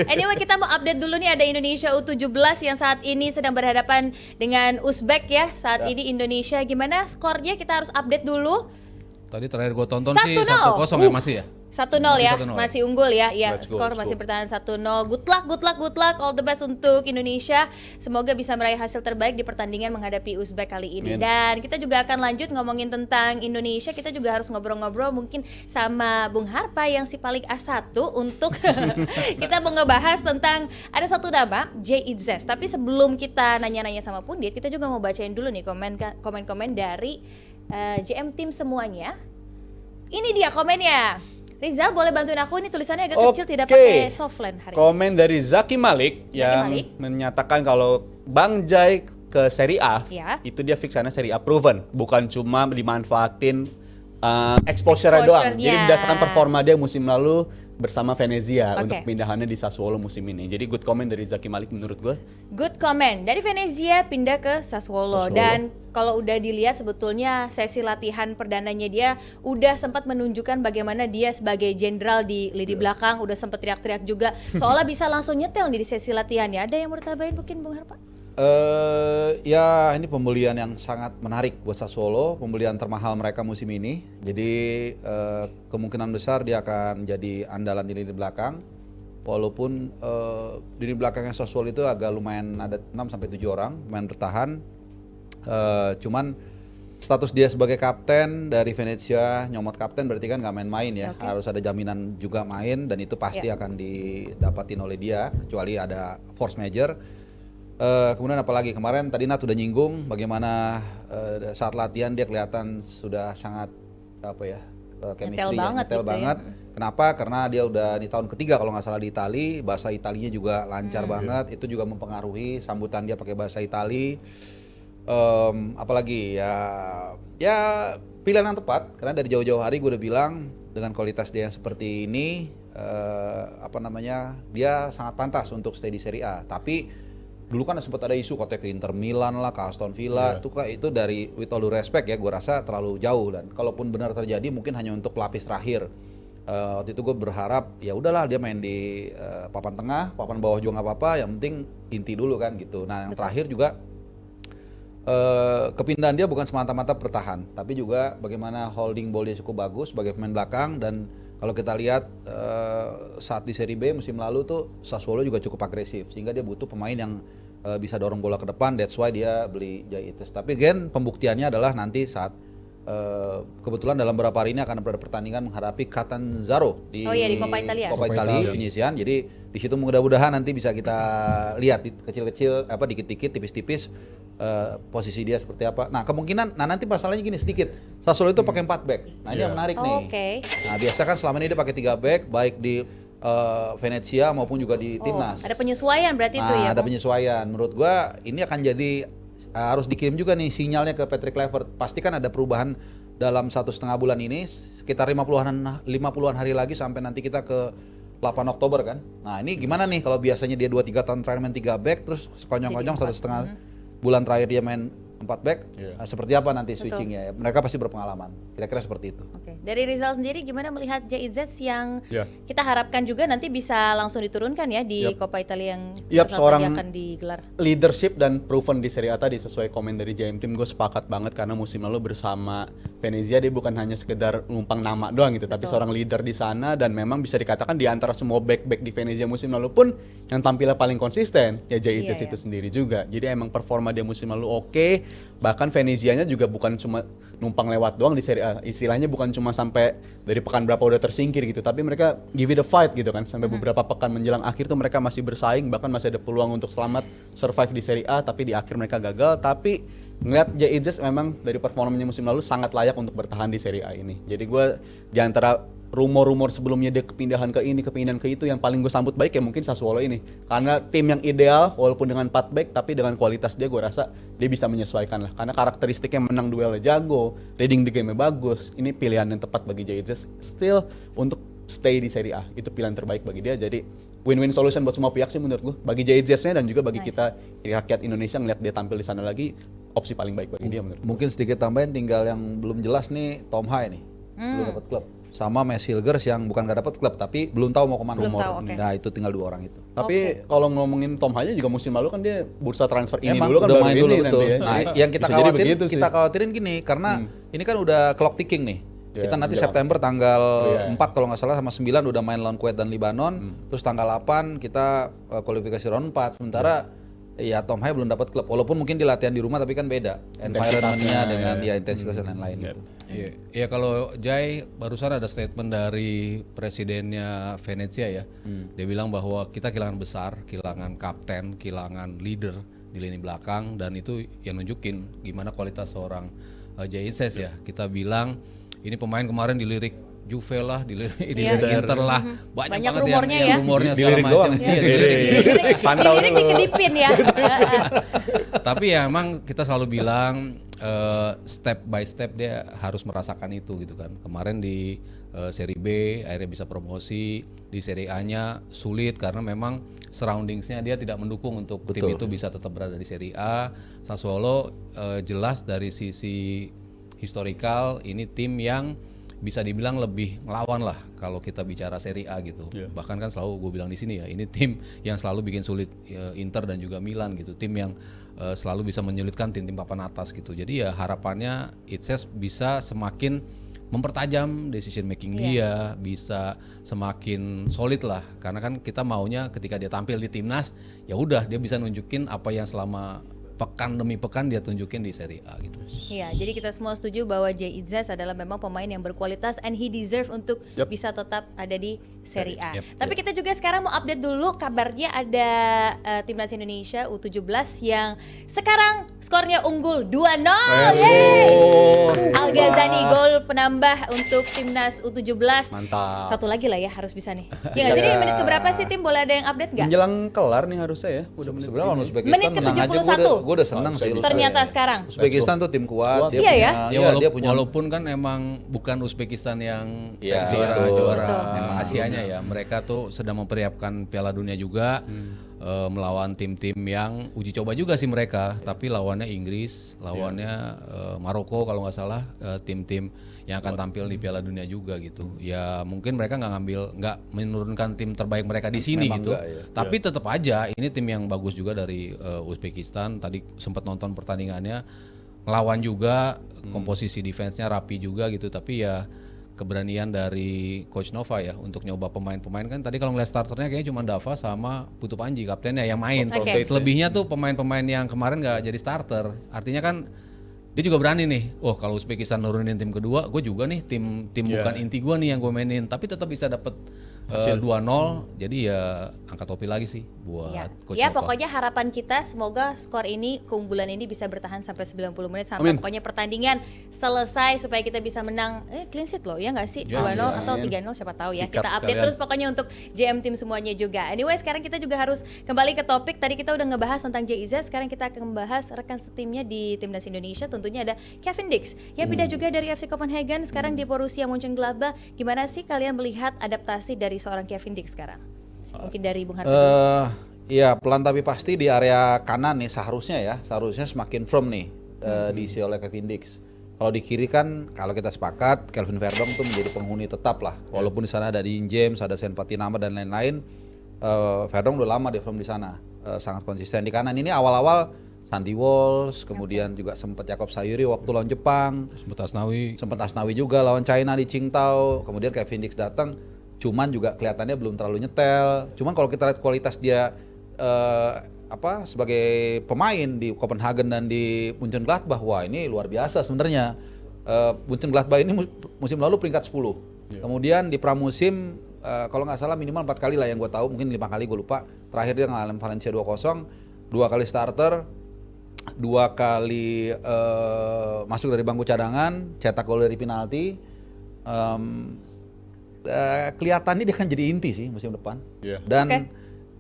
Anyway, kita mau update dulu nih, ada Indonesia U17 yang saat ini sedang berhadapan dengan Uzbek ya. Saat ini Indonesia gimana skornya, kita harus update dulu. Tadi terakhir gue tonton 1-0. sih 1-0 ya masih ya? 1-0 ya, 1-0 masih unggul ya. Ya, Let's go, skor let's masih go. bertahan 1-0. Good luck, all the best untuk Indonesia. Semoga bisa meraih hasil terbaik di pertandingan menghadapi Uzbek kali ini. Dan kita juga akan lanjut ngomongin tentang Indonesia. Kita juga harus ngobrol-ngobrol mungkin sama Bung Harpa yang si paling A1 untuk kita mau ngebahas tentang ada satu nama, Jay Itzes. Tapi sebelum kita nanya-nanya sama Pundit, kita juga mau bacain dulu nih komen-komen dari JM Team semuanya. Ini dia komennya. Rizal, boleh bantuin aku, ini tulisannya agak kecil, tidak pakai softline hari ini. Komen dari Zaki Malik yang Malik menyatakan kalau Bang Jai ke Serie A, Ya. itu dia fix karena Serie A proven, bukan cuma dimanfaatin exposure-nya doang. Exposure-nya. Jadi berdasarkan performa dia musim lalu bersama Venezia Oke. untuk pindahannya di Sassuolo musim ini. Jadi good comment dari Zaki Malik menurut gue. Good comment. Dari Venezia pindah ke Sassuolo. Dan kalau udah dilihat sebetulnya sesi latihan perdananya dia udah sempat menunjukkan bagaimana dia sebagai jenderal di lini belakang, udah sempat teriak-teriak juga. Soalnya bisa langsung nyetel nih di sesi latihannya. Ada yang mau ditambahin mungkin Bung Harpa? Ya ini pembelian yang sangat menarik buat Sassuolo, pembelian termahal mereka musim ini. Jadi kemungkinan besar dia akan jadi andalan di lini belakang. Walaupun lini belakangnya Sassuolo itu agak lumayan ada 6 sampai 7 orang main bertahan. Cuman status dia sebagai kapten dari Venezia, nyomot kapten berarti kan nggak main-main ya. Harus ada jaminan juga main dan itu pasti akan didapatin oleh dia kecuali ada force major. Kemudian apalagi kemarin tadi Nat udah nyinggung bagaimana saat latihan dia kelihatan sudah sangat chemistry banget nyetel gitu banget. Kenapa? Karena dia udah di tahun ketiga kalau nggak salah di Itali, bahasa Italinya juga lancar banget. Itu juga mempengaruhi sambutan dia pakai bahasa Itali. Apalagi ya pilihan yang tepat karena dari jauh-jauh hari gue udah bilang dengan kualitas dia yang seperti ini dia sangat pantas untuk stay di Serie A. Tapi dulu kan sempat ada isu katanya ke Inter Milan lah, ke Aston Villa, itu dari with all due respect ya, gue rasa terlalu jauh dan kalaupun benar terjadi mungkin hanya untuk pelapis terakhir. Waktu itu gue berharap ya udahlah dia main di papan tengah, papan bawah juga nggak apa-apa, yang penting inti dulu kan gitu. Nah yang terakhir juga kepindahan dia bukan semata-mata bertahan, tapi juga bagaimana holding ball dia cukup bagus sebagai pemain belakang dan kalau kita lihat saat di Serie B musim lalu tuh Sassuolo juga cukup agresif sehingga dia butuh pemain yang bisa dorong bola ke depan. That's why dia beli Jay Itzes. Tapi again pembuktiannya adalah nanti saat kebetulan dalam beberapa hari ini akan ada pertandingan menghadapi Catanzaro di Coppa Italia. Coppa Italia penyisian. Jadi di situ mudah-mudahan nanti bisa kita lihat kecil-kecil dikit-dikit tipis-tipis posisi dia seperti apa. Nah kemungkinan, nanti masalahnya gini sedikit, Sassuolo itu pakai 4 back. Nah ini yang menarik nih. Nah biasa kan selama ini dia pakai 3 back, baik di Venezia maupun juga di timnas. Ada penyesuaian berarti itu ya? Ada penyesuaian. Menurut gua ini akan jadi harus dikirim juga nih sinyalnya ke Patrick Kluivert. Pasti kan ada perubahan dalam 1,5 bulan ini, sekitar 50-an hari lagi sampai nanti kita ke 8 Oktober kan. Nah ini gimana nih kalau biasanya dia 2-3 tahun terakhir main 3 back, terus sekonyong-konyong 1,5 bulan terakhir dia main 4 back, seperti apa nanti switchingnya ya? Mereka pasti berpengalaman, kira-kira seperti itu. Oke. Dari Rizal sendiri gimana melihat Jay Itzes yang kita harapkan juga nanti bisa langsung diturunkan ya di Coppa Italia yang seorang akan digelar. Leadership dan proven di Serie A tadi sesuai komen dari JM Team, gue sepakat banget karena musim lalu bersama Venezia dia bukan hanya sekedar numpang nama doang gitu, tapi seorang leader di sana dan memang bisa dikatakan di antara semua back-back di Venezia musim lalu pun yang tampilnya paling konsisten ya Jay Itzes itu sendiri juga. Jadi emang performa dia musim lalu oke. Bahkan Venezianya juga bukan cuma numpang lewat doang di Serie A, istilahnya bukan cuma sampai dari pekan berapa udah tersingkir gitu, tapi mereka give it a fight gitu kan, sampai beberapa pekan menjelang akhir tuh mereka masih bersaing, bahkan masih ada peluang untuk selamat survive di Serie A, tapi di akhir mereka gagal. Tapi ngeliat Jay Itzes memang dari performanya musim lalu sangat layak untuk bertahan di Serie A ini. Jadi gue di antara rumor-rumor sebelumnya dia kepindahan ke ini, kepindahan ke itu, yang paling gue sambut baik ya mungkin Sassuolo ini. Karena tim yang ideal walaupun dengan 4 back, tapi dengan kualitas dia gue rasa dia bisa menyesuaikan lah. Karena karakteristiknya menang duelnya jago, reading the game-nya bagus. Ini pilihan yang tepat bagi Jay Itzes still untuk stay di Serie A. Itu pilihan terbaik bagi dia. Jadi win-win solution buat semua pihak sih menurut gue. Bagi Jay Itzes-nya dan juga bagi kita rakyat Indonesia ngeliat dia tampil di sana lagi, opsi paling baik bagi dia menurut gue. Mungkin sedikit tambahin, tinggal yang belum jelas nih Tom Hai nih, belum dapat klub. sama Mads Hilgers yang bukan gak dapat klub tapi belum tahu mau kemana. Belum tahu, oke. Nah itu tinggal 2 orang itu. Tapi kalau ngomongin Tom Hanya juga musim lalu kan dia bursa transfer ini Emang dulu kan udah baru main ini dulu nanti betul. ya. Nah, Jadi yang kita bisa jadi begitu sih. khawatirin gini karena ini kan udah clock ticking nih. Ya, Kita nanti jelas. September tanggal Iya. 4 kalau nggak salah sama 9 udah main lawan Kuwait dan Libanon. Terus tanggal 8 kita kualifikasi round 4. Sementara ya Tom Haya belum dapat klub. Walaupun mungkin di latihan di rumah tapi kan beda environment-nya dengan ya intensitas dan lain-lain gitu. Iya, ya kalau Jai barusan ada statement dari presidennya Venezia ya. Dia bilang bahwa kita kehilangan besar, kehilangan kapten, kehilangan leader di lini belakang dan itu yang nunjukin gimana kualitas seorang Jai Itzes ya. Kita bilang ini pemain kemarin dilirik Juve lah, dilirik Inter lah. Banyak banget rumornya yang ya. rumornya segala Dilirik macam. doang. Iya, dilirik. Pantau Dilirik dulu. dikedipin ya. Tapi ya emang kita selalu bilang step by step dia harus merasakan itu gitu kan. Kemarin di Serie B akhirnya bisa promosi, di Serie A-nya sulit karena memang surroundingsnya dia tidak mendukung untuk tim itu bisa tetap berada di Serie A. Sassuolo jelas dari sisi historikal ini tim yang bisa dibilang lebih ngelawan lah kalau kita bicara Serie A gitu. Bahkan kan selalu gue bilang di sini ya, ini tim yang selalu bikin sulit Inter dan juga Milan gitu. Tim yang selalu bisa menyulitkan tim-tim papan atas gitu. Jadi ya harapannya Itzes bisa semakin mempertajam decision making dia, bisa semakin solid lah. Karena kan kita maunya ketika dia tampil di timnas, ya udah dia bisa nunjukin apa yang selama pekan demi pekan dia tunjukin di Serie A gitu. Iya, jadi kita semua setuju bahwa Jai Itzes adalah memang pemain yang berkualitas and he deserve untuk bisa tetap ada di Serie A. Tapi kita juga sekarang mau update dulu kabarnya ada timnas Indonesia U17 yang sekarang skornya unggul 2-0. Al Ghazani gol penambah untuk timnas U17. Mantap. Satu lagi lah ya harus bisa nih. Ya nggak sih, ini menit keberapa sih tim, boleh ada yang update nggak? Menjelang kelar nih harusnya ya. Udah menit Sebenarnya lawan segini. Uzbekistan Menit ke menang aja 71. gue udah senang sih. Ternyata sekarang. Uzbekistan tuh tim kuat. Iya ya? Dia punya Walaupun kan emang bukan Uzbekistan yang Iya, juara betul. Asianya ya, mereka tuh sedang mempersiapkan Piala Dunia juga, melawan tim-tim yang uji coba juga sih mereka, tapi lawannya Inggris, lawannya Maroko kalau nggak salah, tim-tim yang akan tampil di Piala Dunia juga gitu. Ya mungkin mereka nggak menurunkan tim terbaik mereka di sini Memang gitu, enggak, ya. tapi tetap aja ini tim yang bagus juga dari Uzbekistan. Tadi sempat nonton pertandingannya, ngelawan juga, komposisi defense-nya rapi juga gitu, tapi ya keberanian dari Coach Nova ya untuk nyoba pemain-pemain. Kan tadi kalau ngeliat starternya kayaknya cuma Dava sama Putu Panji kaptennya yang main. Oke. Selebihnya tuh pemain-pemain yang kemarin nggak jadi starter. Artinya kan dia juga berani nih. Oh kalau Uzbekistan nurunin tim kedua, gue juga nih tim bukan inti gue nih yang gue mainin, tapi tetap bisa dapet 2-0. Jadi ya angkat topi lagi sih buat Ya, Coach ya Nova. pokoknya harapan kita semoga skor ini, keunggulan ini bisa bertahan sampai 90 menit sampai pokoknya pertandingan selesai supaya kita bisa menang clean sheet loh, ya nggak sih? 2-0 atau 3-0 siapa tahu ya. Sikat Kita update sekalian. terus pokoknya untuk JM tim semuanya juga. Anyway, sekarang kita juga harus kembali ke topik. Tadi kita udah ngebahas tentang Jai Itzes, sekarang kita akan membahas rekan setimnya di timnas Indonesia. Tentunya ada Kevin Dix yang pindah juga dari FC Copenhagen, sekarang di Borussia Mönchengladbach. Gimana sih kalian melihat adaptasi dari seorang Kevin Dix sekarang? Mungkin dari Bung Harto. Iya pelan tapi pasti di area kanan nih seharusnya semakin firm nih diisi oleh Kevin Dix. Kalau di kiri kan kalau kita sepakat Kelvin Verdong tuh menjadi penghuni tetap lah. Walaupun di sana ada Dean James, ada Sen Patinama dan lain-lain, Verdong udah lama dia firm di sana, sangat konsisten. Di kanan ini awal-awal Sandy Walsh, kemudian juga sempat Jakob Sayuri waktu lawan Jepang, sempat Asnawi juga lawan China di Qingdao, kemudian Kevin Dix datang. Cuman juga kelihatannya belum terlalu nyetel. Cuman kalau kita lihat kualitas dia sebagai pemain di Copenhagen dan di Mönchengladbach, wah ini luar biasa sebenarnya. Mönchengladbach ini musim lalu peringkat 10. Kemudian di pramusim kalau nggak salah minimal 4 kali lah yang gue tahu, mungkin 5 kali gue lupa. Terakhir dia ngalahin Valencia 2-0, 2 kali starter, 2 kali masuk dari bangku cadangan, cetak gol dari penalti. Kelihatannya dia akan jadi inti sih musim depan. Dan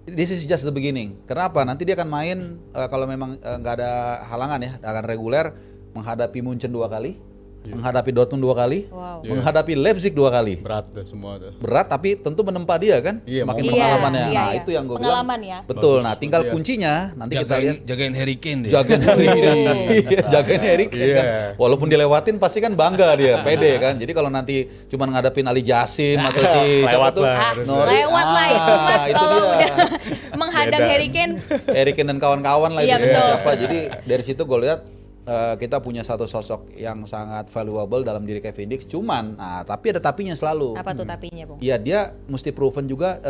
this is just the beginning. Kenapa? Nanti dia akan main kalau memang nggak ada halangan ya, akan reguler menghadapi Munchen 2 kali, menghadapi Dortmund 2 kali, Wow. menghadapi Leipzig 2 kali. Berat tuh semua tuh. Berat tapi tentu menempa dia kan, Iya, semakin mau- pengalamannya. Iya, Nah iya. itu yang gue bilang. Pengalaman ya. Betul. Nah tinggal Iya. kuncinya nanti kita lihat. Jagain Harry Kane deh. Jagain Harry Kane, jagain Harry Kane Iya. kan. Walaupun dilewatin pasti kan bangga dia, pede kan. Jadi kalau nanti cuma ngadepin Ali Jasim atau si siapa Lewat tuh, lah. Lewat lah itu mah itu kalau dia. udah menghadang Beda. Harry Kane. Harry Kane dan kawan-kawan lah Iya, itu betul. siapa. Jadi dari situ gue lihat kita punya satu sosok yang sangat valuable dalam diri Kevin Dix. Cuman, tapi ada tapinya selalu. Apa tuh tapinya, Bung? Iya dia mesti proven juga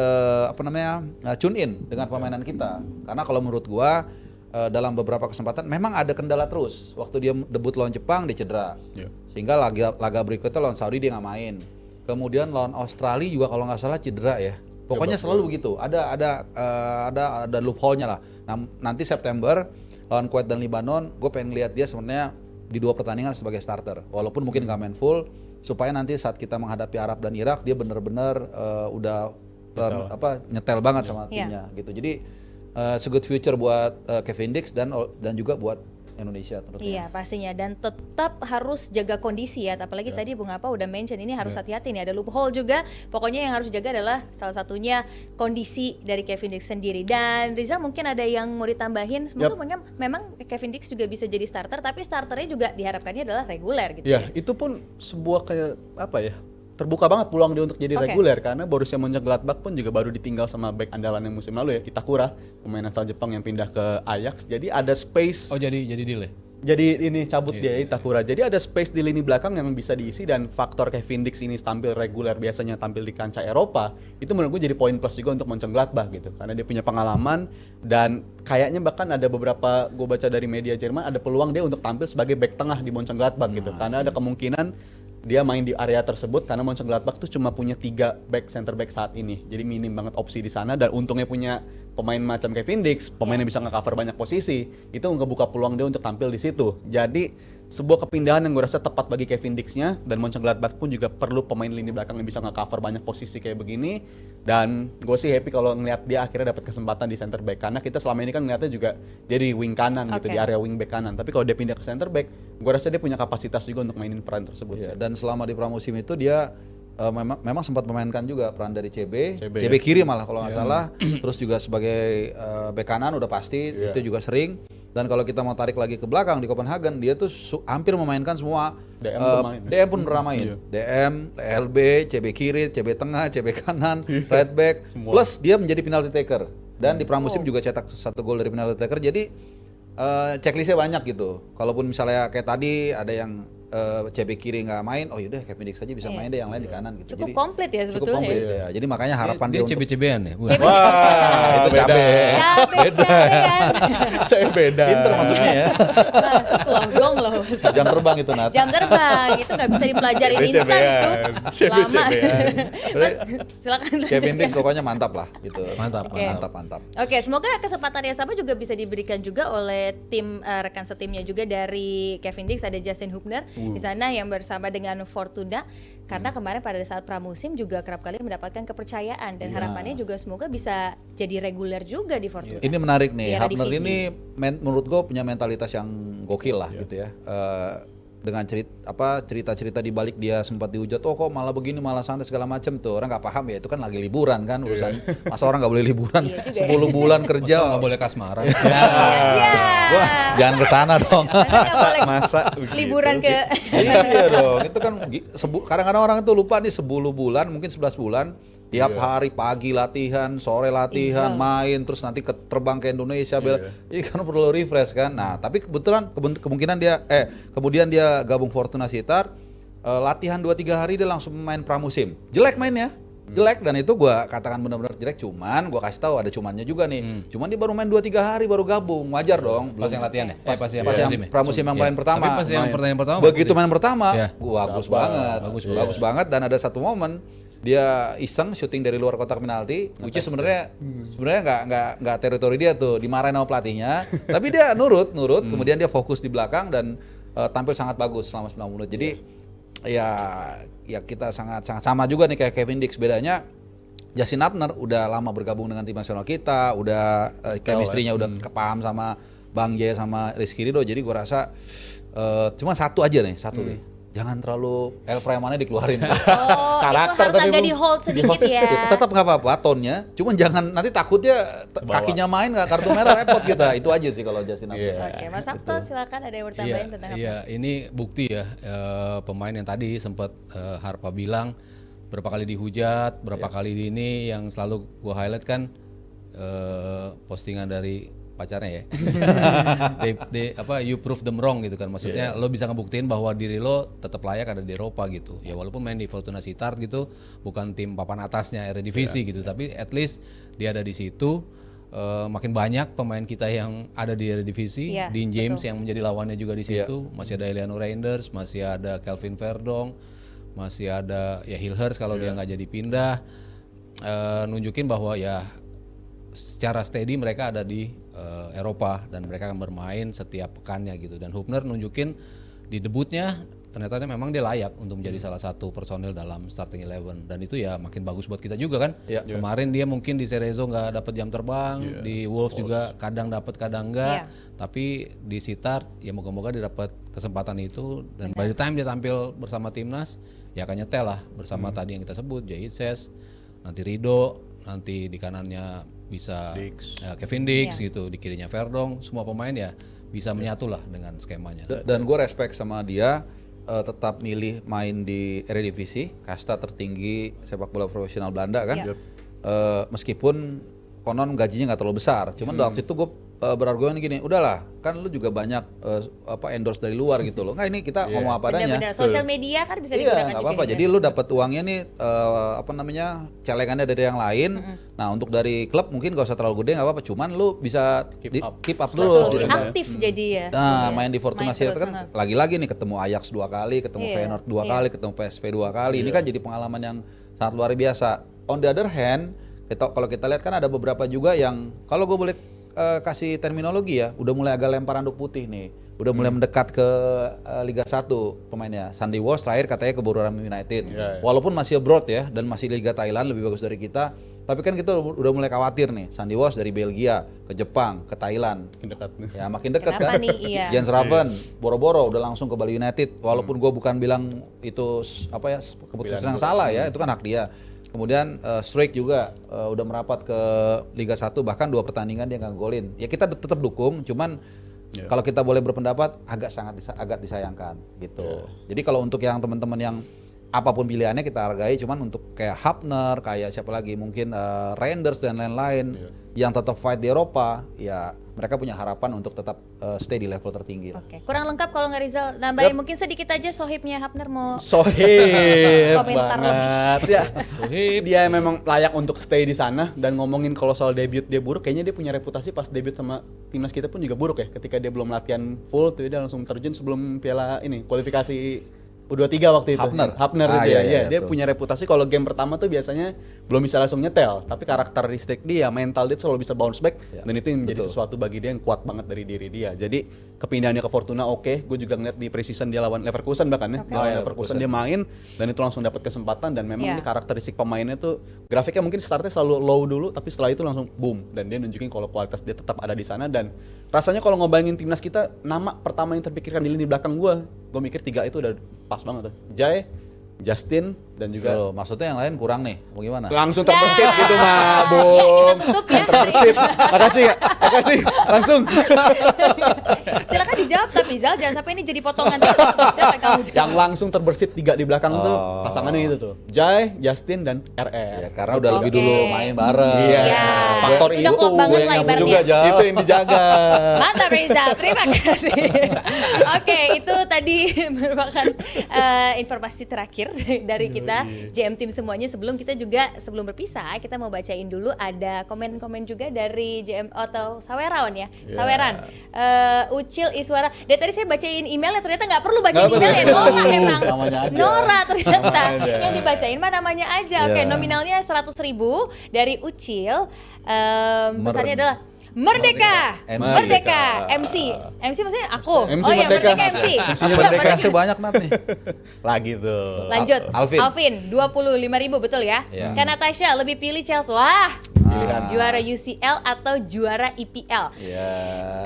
tune in dengan permainan kita. Karena kalau menurut gua dalam beberapa kesempatan memang ada kendala terus. Waktu dia debut lawan Jepang dia cedera, Iya. sehingga laga berikutnya lawan Saudi dia nggak main. Kemudian lawan Australia juga kalau nggak salah cedera ya. Pokoknya selalu begitu. Ada loophole-nya lah. Nah, nanti September lawan Kuwait dan Lebanon, gue pengen lihat dia sebenarnya di 2 pertandingan sebagai starter. Walaupun mungkin nggak main full, supaya nanti saat kita menghadapi Arab dan Irak dia benar-benar udah nyetel banget sama Iya. timnya gitu. Jadi it's a good future buat Kevin Dix dan juga buat Indonesia tentunya. Iya pastinya, dan tetap harus jaga kondisi ya. Apalagi tadi Bung Apa udah mention ini harus hati-hati nih, ada loophole juga. Pokoknya yang harus jaga adalah salah satunya kondisi dari Kevin Dix sendiri. Dan Rizal mungkin ada yang mau ditambahin. Semoga memang Kevin Dix juga bisa jadi starter, tapi starternya juga diharapkannya adalah reguler gitu. Ya, itu pun sebuah kayak apa ya? Terbuka banget peluang dia untuk jadi Oke. reguler karena Borussia Mönchengladbach pun juga baru ditinggal sama back andalan yang musim lalu ya, Itakura, pemain asal Jepang yang pindah ke Ajax. Jadi ada space. Oh jadi deal ya? Jadi ini cabut dia Itakura. Jadi ada space di lini belakang yang bisa diisi, dan faktor Kevin Dix ini tampil reguler, biasanya tampil di kancah Eropa, itu menurut gue jadi poin plus juga untuk Mönchengladbach gitu. Karena dia punya pengalaman, dan kayaknya bahkan ada beberapa, gue baca dari media Jerman, ada peluang dia untuk tampil sebagai back tengah di Mönchengladbach gitu. Karena ada kemungkinan dia main di area tersebut, karena Mönchengladbach tuh cuma punya 3 center back saat ini. Jadi minim banget opsi di sana, dan untungnya punya pemain macam Kevin Dix, pemain yang bisa nge-cover banyak posisi, itu ngebuka peluang dia untuk tampil di situ. Jadi sebuah kepindahan yang gue rasa tepat bagi Kevin Dix-nya, dan Mönchengladbach pun juga perlu pemain lini belakang yang bisa nge-cover banyak posisi kayak begini. Dan gue sih happy kalau ngeliat dia akhirnya dapat kesempatan di center back, karena kita selama ini kan ngeliatnya juga dia di wing kanan gitu, Oke. di area wing back kanan. Tapi kalau dia pindah ke center back, gue rasa dia punya kapasitas juga untuk mainin peran tersebut. Ya, dan selama di pramusim itu dia memang sempat memainkan juga peran dari CB CB, kiri malah kalau nggak salah. Terus juga sebagai bek kanan udah pasti itu juga sering. Dan kalau kita mau tarik lagi ke belakang di Copenhagen, dia tuh hampir memainkan semua DM pun main. DM pun pernah main. DM, LB, CB kiri, CB tengah, CB kanan, right back. Plus dia menjadi penalty taker. Dan di pramusim juga cetak 1 gol dari penalty taker. Jadi checklistnya banyak gitu. Kalaupun misalnya kayak tadi ada yang CB kiri nggak main, oh yaudah Kevin Dix aja bisa main deh, yang lain di kanan gitu. Cukup Jadi komplit ya cukup sebetulnya. komplit ya. Jadi makanya harapan Dia dia untuk CB-CB-an ya? Bu? itu cabe. Cabe-cabean. Saya beda. Pinter maksudnya ya. Masuk loh, dong loh. Jam terbang itu Nat. Jam terbang itu nggak bisa dipelajarin instan itu. Lama. Silakan. Kevin Dix pokoknya mantap lah gitu. Mantap, Oke. Mantap. Oke, semoga kesempatan yang sama juga bisa diberikan juga oleh tim rekan setimnya juga dari Kevin Dix, ada Justin Hubner di sana yang bersama dengan Fortuna, karena kemarin pada saat pramusim juga kerap kali mendapatkan kepercayaan, dan harapannya juga semoga bisa jadi reguler juga di Fortuna. Ini menarik nih. Di era Hubner divisi. ini menurut gue punya mentalitas yang gokil lah gitu ya. Dengan cerita-cerita di balik dia sempat dihujat, oh kok malah begini, malah santai segala macam tuh. Orang nggak paham ya, itu kan lagi liburan kan urusan. Masa orang nggak boleh liburan Iya juga ya. 10 bulan kerja. Masa nggak boleh kasmaran? Iya. Wah, jangan ke sana dong. Masa liburan ke Iya dong, itu kan kadang-kadang orang itu lupa nih 10 bulan, mungkin 11 bulan. Tiap hari pagi latihan, sore latihan, main, terus nanti terbang ke Indonesia, ini kan perlu refresh kan. Nah, tapi kebetulan kemudian dia gabung Fortuna Sittard, latihan 2-3 hari dia langsung main pramusim. Jelek mainnya. Jelek, dan itu gua katakan benar-benar jelek, cuman gua kasih tahu ada cumannya juga nih. Cuman dia baru main 2-3 hari baru gabung, wajar dong. Pas yang latihan ya? Pas Pas yang yang pramusim ya? pramusim yang Iya. main pertama. Tapi pas yang pertandingan pertama Begitu bagus main pertama, Iya. bagus banget. Bagus banget, dan ada satu momen dia iseng syuting dari luar kotak penalti, which is sebenarnya nggak teritori dia tuh, dimarahin sama pelatihnya. Tapi dia nurut, kemudian dia fokus di belakang dan tampil sangat bagus selama 90 menit. Jadi ya kita sangat sama juga nih kayak Kevin Dix. Bedanya Justin Hubner udah lama bergabung dengan tim nasional kita, udah chemistry-nya udah kepaham sama Bang Jaya sama Rizky Ridho. Jadi gua rasa cuma satu aja nih, jangan terlalu El Prime-nya dikeluarin. Oh, itu Karakter harus tapi agak Bu. di hold sedikit ya. Tetap nggak apa-apa tonnya, cuman jangan nanti takutnya kakinya main nggak kartu merah repot kita. Itu aja sih kalau Justin Upton. Oke, Mas Sabto silakan ada yang bertambahin tentang apa? Iya, ini bukti ya pemain yang tadi sempat Harpa bilang berapa kali dihujat, berapa kali di ini yang selalu gua highlight kan postingan dari pacarnya ya. You prove them wrong gitu kan. Maksudnya lo bisa ngebuktiin bahwa diri lo tetap layak ada di Eropa gitu. Ya walaupun main di Fortuna Sittard gitu, bukan tim papan atasnya Eredivisie gitu, tapi at least dia ada di situ. Makin banyak pemain kita yang ada di Eredivisie, Dean James yang menjadi lawannya juga di situ, masih ada Eliano Reinders, masih ada Kelvin Verdong, masih ada ya Hilhers kalau dia nggak jadi pindah, nunjukin bahwa ya secara steady mereka ada di Eropa dan mereka akan bermain setiap pekannya gitu. Dan Hubner nunjukin di debutnya ternyata memang dia layak untuk menjadi salah satu personil dalam starting 11 dan itu ya makin bagus buat kita juga kan. Kemarin dia mungkin di Cerezo nggak dapat jam terbang, di Wolves juga kadang dapat kadang enggak, tapi di Sittard ya moga-moga dia dapat kesempatan itu dan by the time dia tampil bersama timnas ya akan nyetel lah bersama tadi yang kita sebut Jahitses, nanti Rido, nanti di kanannya bisa Kevin Dix gitu, di kirinya Verdong, semua pemain ya bisa menyatu lah dengan skemanya. Dan gue respect sama dia tetap milih main di Eredivisie, kasta tertinggi sepak bola profesional Belanda kan. Meskipun konon gajinya nggak terlalu besar, cuman waktu itu gue berargumen gini, udahlah kan lu juga banyak endorse dari luar gitu loh. Nggak, ini kita ngomong apa adanya. Benar-benar sosial media kan bisa Iya, digunakan nggak juga. apa-apa. Jadi lu dapat uangnya nih celengannya dari yang lain. Nah, untuk dari klub mungkin gak usah terlalu gede nggak apa-apa. Cuman lu bisa keep up terus. Betul, aktif jadi ya. Nah, main di Fortuna Main Sittard terus, kan lagi-lagi nih ketemu Ajax 2 kali, ketemu Feyenoord 2 kali, ketemu PSV 2 kali. Ini kan jadi pengalaman yang sangat luar biasa. On the other hand, kalau kita lihat kan ada beberapa juga yang kalau gue boleh kasih terminologi ya, udah mulai agak lempar anduk putih nih. Udah mulai mendekat ke Liga 1 pemainnya. Sandy Walsh terakhir katanya ke Borobudur United. Walaupun masih abroad ya dan masih Liga Thailand lebih bagus dari kita, tapi kan kita udah mulai khawatir nih. Sandy Walsh dari Belgia ke Jepang, ke Thailand. Makin dekat. Ya makin dekat Kenapa kan. nih? Iya. Jens Raven, Boro-Boro udah langsung ke Bali United. Walaupun gue bukan bilang itu keputusan yang salah ya, itu kan hak dia. Kemudian Struijk juga udah merapat ke Liga 1, bahkan 2 pertandingan dia nggak golin. Ya kita tetap dukung, cuman kalau kita boleh berpendapat agak disayangkan gitu. Jadi kalau untuk yang teman-teman yang apapun pilihannya kita hargai, cuman untuk kayak Hubner, kayak siapa lagi mungkin Reinders dan lain-lain yang tetap fight di Eropa, ya mereka punya harapan untuk tetap stay di level tertinggi. Oke, kurang lengkap kalau nggak Rizal nambahin mungkin sedikit aja Sohibnya Hubner mau Sohib komentar banget ya. Dia memang layak untuk stay di sana. Dan ngomongin kalau soal debut dia buruk, kayaknya dia punya reputasi pas debut sama timnas kita pun juga buruk ya. Ketika dia belum latihan full, dia langsung terjun sebelum piala ini kualifikasi U23 waktu itu. Hubner itu dia. Dia punya reputasi kalau game pertama tuh biasanya belum bisa langsung nyetel, tapi karakteristik dia, mental dia selalu bisa bounce back dan itu yang menjadi sesuatu bagi dia yang kuat banget dari diri dia. Jadi kepindahannya ke Fortuna gue juga ngeliat di pre-season dia lawan Leverkusen bahkan ya. Lawan Leverkusen dia main dan itu langsung dapat kesempatan dan memang ini karakteristik pemainnya tuh grafiknya mungkin startnya selalu low dulu tapi setelah itu langsung boom dan dia nunjukin kalau kualitas dia tetap ada di sana dan rasanya kalau ngebayangin timnas kita nama pertama yang terpikirkan di lini belakang gue mikir 3 itu udah pas banget tuh. Jai, Justin dan juga Maksudnya yang lain kurang nih, mau gimana? langsung terbesit gitu mah, Bung. Ya, kita tutup ya. Terbesit. Makasih. Langsung. Silakan dijawab tapi Zal jangan sampai ini jadi potongan. Siapa kamu jawab? Yang langsung terbesit 3 di belakang tuh pasangannya itu tuh. Jai, Justin dan RR. Ya, karena udah lebih dulu main bareng. Iya. Faktor Itu udah klop banget lah ibaratnya. juga, Jal. Itu yang dijaga. Mantap Rizal, terima kasih. Oke, itu tadi merupakan informasi terakhir dari kita JM Team semuanya. Sebelum berpisah, kita mau bacain dulu ada komen-komen juga dari JM atau Saweran ya. Saweran. Ucil Iswara. Dari tadi saya bacain emailnya ternyata nggak perlu bacain email ya. Nora emang. Namanya aja. Nora ternyata. Namanya aja. Yang dibacain mah namanya aja. Oke, nominalnya 100.000 dari Ucil. Pesannya adalah Merdeka, MC maksudnya aku. MC oh ya, Merdeka. Merdeka MC. MC-nya Merdeka Merdeka. kasih banyak Nat nih. Lagi tuh. Lanjut, Alvin. Alvin 25.000 betul ya. Iya. Kan Natasha lebih pilih Chelsea. Wah, Pilihan. Juara UCL atau juara IPL. Ya.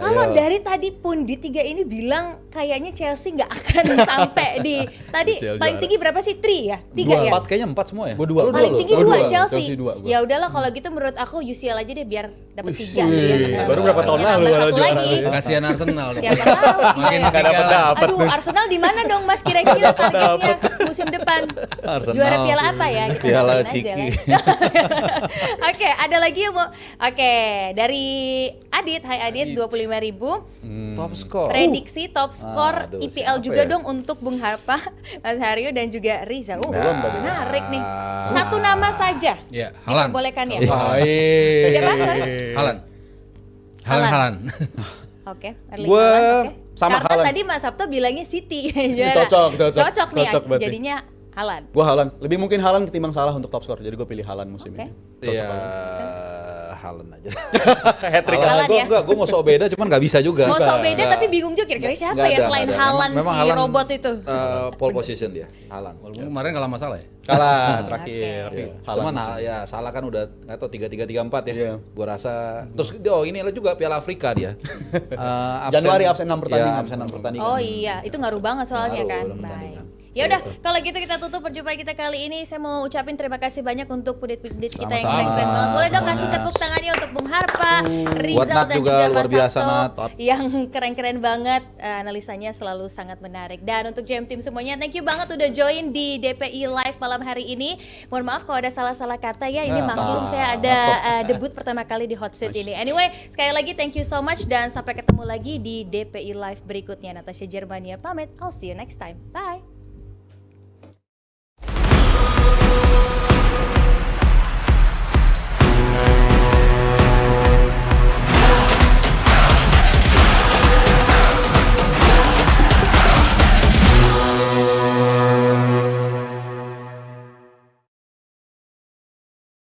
Kalau ayo. dari tadi pun di 3 ini bilang kayaknya Chelsea nggak akan sampai di tadi UCL paling juara. tinggi berapa sih? 3 ya? 3 Dua, ya? empat kayaknya 4 semua ya. Gua dua. Lu Paling lu? tinggi Gua 2 dua, Chelsea. Chelsea dua, gua. Ya udahlah kalau gitu menurut aku UCL aja deh biar dapat 3 baru berapa tahun lalu tambah kalau satu juara lagi. ya? Kasihan Arsenal. Siapa tahu. Makin Iya. Nggak dapet. Aduh, Arsenal di mana dong Mas kira-kira targetnya musim depan? Arsenal. Juara piala apa ya? Kita Piala doain aja Ciki. lah. Oke, ada lagi yang mau. Oke, dari Adit, hai Adit, 25.000. Top score. Prediksi top skor Aduh, IPL siapa juga ya? dong untuk Bung Harpa, Mas Haryo dan juga Riza. Belum tadi. Menarik nih. Satu nama saja. Ya, Haaland. Diperbolehkan ya. Baik. Siapa? Sorry. Haaland. Haaland. Haaland. Oke, Erling Gua Haaland, oke. sama Karena Haaland. tadi Mas Sabto bilangnya City. juara. Cocok nih cocok berarti. jadinya Haaland. Gue Haaland. Lebih mungkin Haaland ketimbang Salah untuk top skor. Jadi gue pilih Haaland musim Oke. ini. Iya, Haaland aja. Hat-trick. Haaland ya? Gue mau sok beda, cuman nggak bisa juga. Mau sok beda Nggak. tapi bingung juga kira-kira siapa Nggak ya ada, selain nggak ada. Haaland Memang si Haaland, robot itu. Pole position dia, Haaland. Kemarin kalah masalah ya? Kalah terakhir. Oke. Tapi Cuman Haaland. ya Salah kan udah nggak tahu 3-3-3-4 ya. Iya. Gua rasa terus ini juga Piala Afrika dia. Januari absen 6 pertandingan. Ya, absen 6 pertandingan. Oh iya, itu ngaruh banget soalnya Ngaruh kan. dalam Baik. pertandingan. Ya udah, kalau gitu kita tutup perjumpaan kita kali ini. Saya mau ucapin terima kasih banyak untuk pundit-pundit kita yang Sama-sama. keren-keren banget. Boleh dong kasih Mas. tepuk tangannya untuk Bung Harpa, Buat Rizal Nat dan juga juga luar Mas biasa, Sabto Nat. yang keren-keren banget. Analisanya selalu sangat menarik. Dan untuk JM Team semuanya, thank you banget udah join di DPI Live malam hari ini. Mohon maaf kalau ada salah-salah kata ya. Ini maklum saya ada debut pertama kali di Hot Seat ini. Anyway, sekali lagi thank you so much dan sampai ketemu lagi di DPI Live berikutnya. Natasha Germania pamit. I'll see you next time. Bye.